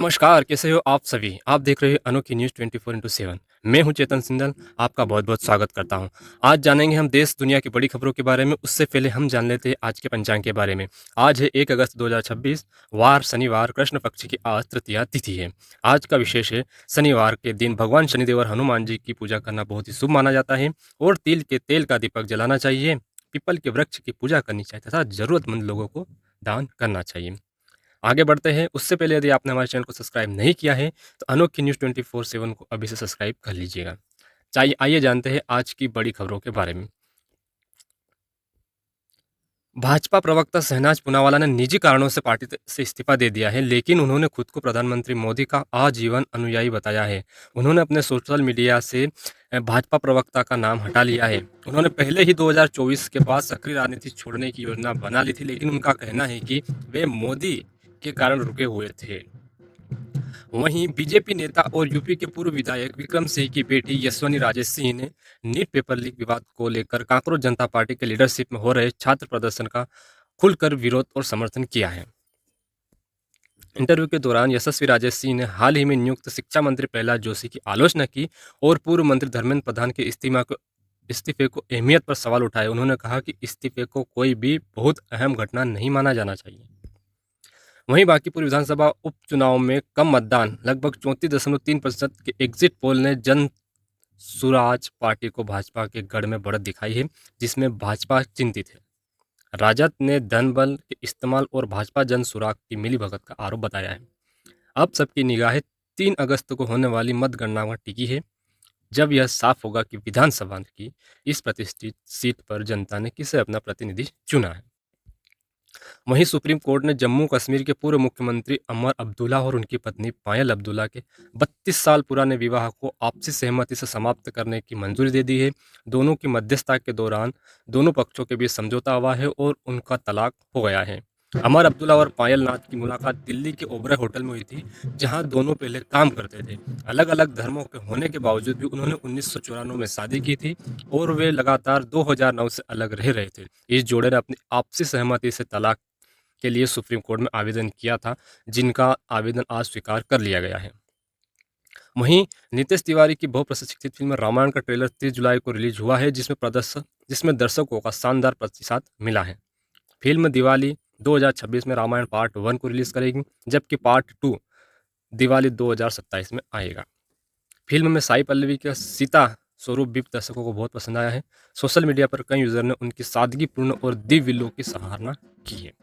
नमस्कार, कैसे हो आप सभी? आप देख रहे हो अनोखी न्यूज़ 24/7। मैं हूं चेतन सिंघल, आपका बहुत-बहुत स्वागत करता हूं। आज जानेंगे हम देश दुनिया की बड़ी खबरों के बारे में, उससे पहले हम जान लेते हैं आज के पंचांग के बारे में। आज है 1 अगस्त 2026, वार शनिवार, कृष्ण पक्ष की आज तृतीया तिथि है। आज का विशेष है, शनिवार के दिन भगवान शनिदेव और हनुमान जी की पूजा करना बहुत ही शुभ माना जाता है और तिल के तेल का दीपक जलाना चाहिए, पीपल के वृक्ष की पूजा करनी चाहिए तथा ज़रूरतमंद लोगों को दान करना चाहिए। आगे बढ़ते हैं, उससे पहले यदि आपने हमारे चैनल को सब्सक्राइब नहीं किया है, तो अनोखी न्यूज़ 24/7 को अभी से सब्सक्राइब कर लीजिएगा। चाहिए आइए जानते हैं आज की बड़ी खबरों के बारे में। भाजपा प्रवक्ता शहनाज पूनावाला ने निजी कारणों से पार्टी से इस्तीफा दे दिया है, लेकिन उन्होंने खुद को प्रधानमंत्री मोदी का आजीवन अनुयायी बताया है। उन्होंने अपने सोशल मीडिया से भाजपा प्रवक्ता का नाम हटा लिया है। उन्होंने पहले ही 2024 के बाद सक्रिय राजनीति छोड़ने की योजना बना ली थी, लेकिन उनका कहना है कि वे मोदी के कारण रुके हुए थे। वहीं बीजेपी नेता और यूपी के पूर्व विधायक विक्रम सिंह की बेटी यशवनी राजे सिंह ने नीट पेपर लीक विवाद को लेकर कांकरोच जनता पार्टी के लीडरशिप में हो रहे छात्र प्रदर्शन का खुलकर विरोध और समर्थन किया है। इंटरव्यू के दौरान यशस्वी राजे सिंह ने हाल ही में नियुक्त शिक्षा मंत्री प्रहलाद जोशी की आलोचना की और पूर्व मंत्री धर्मेंद्र प्रधान के इस्तीफे को अहमियत पर सवाल उठाए। उन्होंने कहा कि इस्तीफे को कोई भी बहुत अहम घटना नहीं माना जाना चाहिए। वहीं बांकीपुर विधानसभा उपचुनाव में कम मतदान लगभग 34.3% के एग्जिट पोल ने जन सुराज पार्टी को भाजपा के गढ़ में बढ़त दिखाई है, जिसमें भाजपा चिंतित है। राजद ने धन बल के इस्तेमाल और भाजपा जन सुराग की मिलीभगत का आरोप बताया है। अब सबकी निगाहें 3 अगस्त को होने वाली मतगणना पर टिकी है, जब यह साफ होगा कि विधानसभा की इस प्रतिष्ठित सीट पर जनता ने किसे अपना प्रतिनिधि चुना है। वहीं सुप्रीम कोर्ट ने जम्मू कश्मीर के पूर्व मुख्यमंत्री अमर अब्दुल्ला और उनकी पत्नी पायल अब्दुल्ला के 32 साल पुराने विवाह को आपसी सहमति से समाप्त करने की मंजूरी दे दी है। दोनों की मध्यस्थता के दौरान दोनों पक्षों के बीच समझौता हुआ है और उनका तलाक हो गया है। अमर अब्दुल्ला और पायल नाथ की मुलाकात दिल्ली के ओबराय होटल में हुई थी, जहां दोनों पहले काम करते थे। अलग अलग धर्मों के होने के बावजूद भी उन्होंने 1994 में शादी की थी और वे लगातार 2009 से अलग रह रहे थे। इस जोड़े ने अपनी आपसी सहमति से तलाक के लिए सुप्रीम कोर्ट में आवेदन किया था, जिनका आवेदन आज स्वीकार कर लिया गया है। वहीं नीतीश तिवारी की बहुप्रतीक्षित फिल्म रामायण का ट्रेलर 30 जुलाई को रिलीज हुआ है, जिसमें दर्शकों का शानदार प्रतिसाद मिला है। फिल्म दिवाली 2026 में रामायण पार्ट 1 को रिलीज करेगी, जबकि पार्ट 2 दिवाली 2027 में आएगा। फिल्म में साई पल्लवी का सीता स्वरूप भी दर्शकों को बहुत पसंद आया है। सोशल मीडिया पर कई यूजर ने उनकी सादगीपूर्ण और दिव्य लुक की सराहना की है।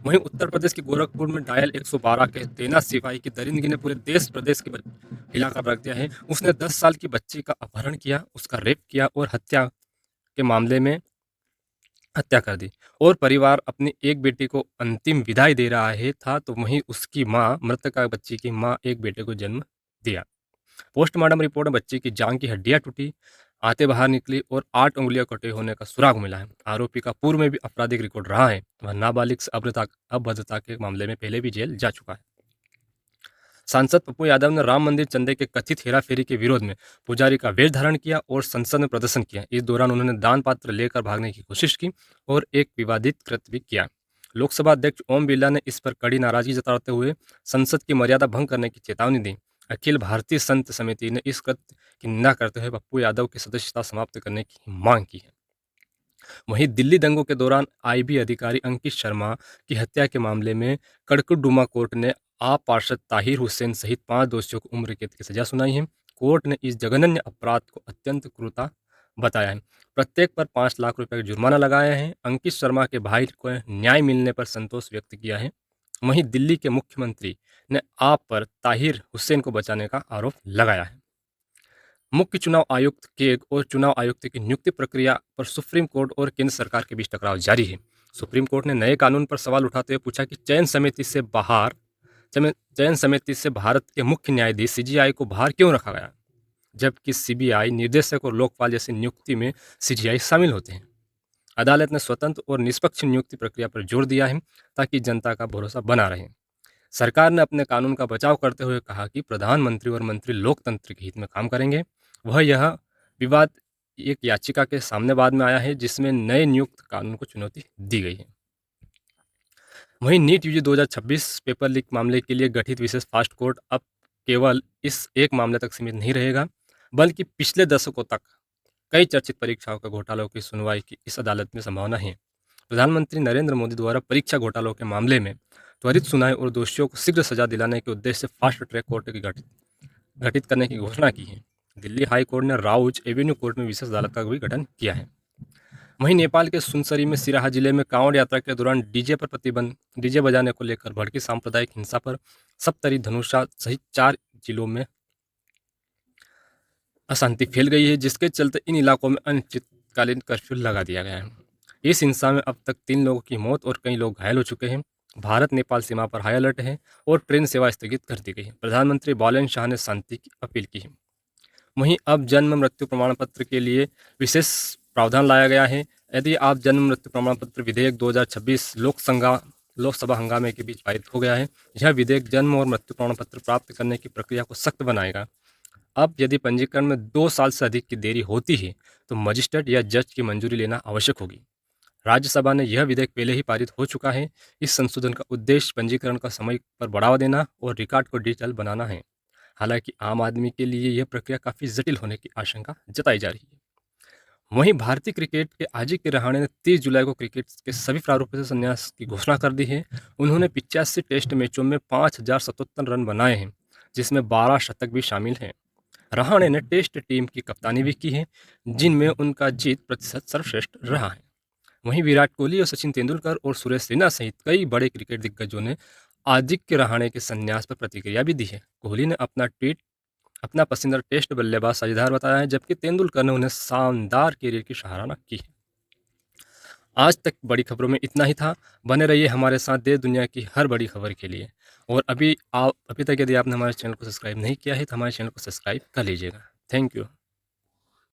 वहीं उत्तर प्रदेश के गोरखपुर में डायल 112 के तैनात सिपाही की दरिंदगी ने पूरे देश प्रदेश के हिलाकर रख दिया है। उसने 10 साल की बच्ची का अपहरण किया, उसका रेप किया और हत्या के मामले में हत्या कर दी और परिवार अपनी एक बेटी को अंतिम विदाई दे रहा है था, तो वहीं उसकी मां, मृतका बच्ची की मां, एक बेटे को जन्म दिया। पोस्टमार्टम रिपोर्ट में बच्चे की जांघ की हड्डियां टूटी, आंतें बाहर निकली और 8 उंगलियां कटे होने का सुराग मिला है। आरोपी का पूर्व में भी आपराधिक रिकॉर्ड रहा है। वह नाबालिग से अभद्रता के मामले में पहले भी जेल जा चुका है। सांसद पप्पू यादव ने राम मंदिर चंदे के कथित हेराफेरी के विरोध में पुजारी का वेश धारण किया और संसद में प्रदर्शन किया। इस दौरान उन्होंने दान पात्र लेकर भागने की कोशिश की और एक विवादित कृत्य भी किया। लोकसभा अध्यक्ष ओम बिरला ने इस पर कड़ी नाराजगी जताते हुए संसद की मर्यादा भंग करने की चेतावनी दी। अखिल भारतीय संत समिति ने इस कृत्य की निंदा करते हुए पप्पू यादव की सदस्यता समाप्त करने की मांग की है। वहीं दिल्ली दंगों के दौरान आईबी अधिकारी अंकित शर्मा की हत्या के मामले में कड़कड़डुमा कोर्ट ने आप पार्षद ताहिर हुसैन सहित 5 दोषियों को उम्र कैद की सजा सुनाई है। कोर्ट ने इस जघन्य अपराध को अत्यंत क्रूरता बताया है। प्रत्येक पर 5 लाख रुपए का जुर्माना लगाया है। अंकित शर्मा के भाई को न्याय मिलने पर संतोष व्यक्त किया है। वहीं दिल्ली के मुख्यमंत्री ने आप पर ताहिर हुसैन को बचाने का आरोप लगाया है। मुख्य चुनाव आयुक्त केग और चुनाव आयुक्त की नियुक्ति प्रक्रिया पर सुप्रीम कोर्ट और केंद्र सरकार के बीच टकराव जारी है। सुप्रीम कोर्ट ने नए कानून पर सवाल उठाते हुए पूछा कि चयन समिति से भारत के मुख्य न्यायाधीश सीजीआई को बाहर क्यों रखा गया, जबकि सीबीआई निदेशक और लोकपाल जैसी नियुक्ति में सीजीआई शामिल होते हैं। अदालत ने स्वतंत्र और निष्पक्ष नियुक्ति प्रक्रिया पर जोर दिया है, ताकि जनता का भरोसा बना रहे। सरकार ने अपने कानून का बचाव करते हुए कहा कि प्रधानमंत्री और मंत्री लोकतंत्र के हित में काम करेंगे। यह विवाद एक याचिका के सामने बाद में आया है, जिसमें नए नियुक्त कानून को चुनौती दी गई है। वहीं नीट यूजी 2026 पेपर लीक मामले के लिए गठित विशेष फास्ट कोर्ट अब केवल इस एक मामले तक सीमित नहीं रहेगा, बल्कि पिछले दशकों तक कई चर्चित परीक्षाओं के घोटालों की सुनवाई की इस अदालत में संभावना है। प्रधानमंत्री नरेंद्र मोदी द्वारा परीक्षा घोटालों के मामले में त्वरित सुनवाई और दोषियों को शीघ्र सजा दिलाने के उद्देश्य से फास्ट ट्रैक कोर्ट की गठित करने की घोषणा की है। दिल्ली हाई कोर्ट ने राउज एवेन्यू कोर्ट में विशेष अदालत का भी गठन किया है। वहीं नेपाल के सुनसरी में सिराहा जिले में कांवड़ यात्रा के दौरान डीजे बजाने को लेकर भड़की सांप्रदायिक हिंसा पर सप्तरी, धनुषा सहित 4 जिलों में अशांति फैल गई है, जिसके चलते इन इलाकों में अनिश्चितकालीन कर्फ्यू लगा दिया गया है। इस हिंसा में अब तक 3 लोगों की मौत और कई लोग घायल हो चुके हैं। भारत नेपाल सीमा पर हाई अलर्ट है और ट्रेन सेवा स्थगित कर दी गई है। प्रधानमंत्री बालन शाह ने शांति की अपील की है। वहीं अब जन्म मृत्यु प्रमाण पत्र के लिए विशेष प्रावधान लाया गया है। यदि आप जन्म मृत्यु प्रमाण पत्र विधेयक 2026 लोकसभा हंगामे के बीच पारित हो गया है। यह विधेयक जन्म और मृत्यु प्रमाण पत्र प्राप्त करने की प्रक्रिया को सख्त बनाएगा। अब यदि पंजीकरण में 2 साल से अधिक की देरी होती है तो मजिस्ट्रेट या जज की मंजूरी लेना आवश्यक होगी। राज्यसभा ने यह विधेयक पहले ही पारित हो चुका है। इस संशोधन का उद्देश्य पंजीकरण का समय पर बढ़ावा देना और रिकॉर्ड को डिजिटल बनाना है। हालांकि आम आदमी के लिए यह प्रक्रिया काफ़ी जटिल होने की आशंका जताई जा रही है। वहीं भारतीय क्रिकेट के अजिंक्य रहाणे ने 30 जुलाई को क्रिकेट के सभी प्रारूपों से संन्यास की घोषणा कर दी है। उन्होंने 85 टेस्ट मैचों में 5077 रन बनाए हैं, जिसमें 12 शतक भी शामिल हैं। रहाणे ने टेस्ट टीम की कप्तानी भी की है, जिनमें उनका जीत प्रतिशत सर्वश्रेष्ठ रहा है। वहीं विराट कोहली और सचिन तेंदुलकर और सुरेश रैना सहित कई बड़े क्रिकेट दिग्गजों ने आदित्य रहाणे के संन्यास पर प्रतिक्रिया भी दी है। कोहली ने अपना पसंदीदा टेस्ट बल्लेबाज साझेदार बताया है, जबकि तेंदुलकर ने उन्हें शानदार कैरियर की सराहना की है। आज तक बड़ी खबरों में इतना ही था। बने रहिए हमारे साथ देश दुनिया की हर बड़ी खबर के लिए। और अभी तक यदि आपने हमारे चैनल को सब्सक्राइब नहीं किया है तो हमारे चैनल को सब्सक्राइब कर लीजिएगा। Thank you.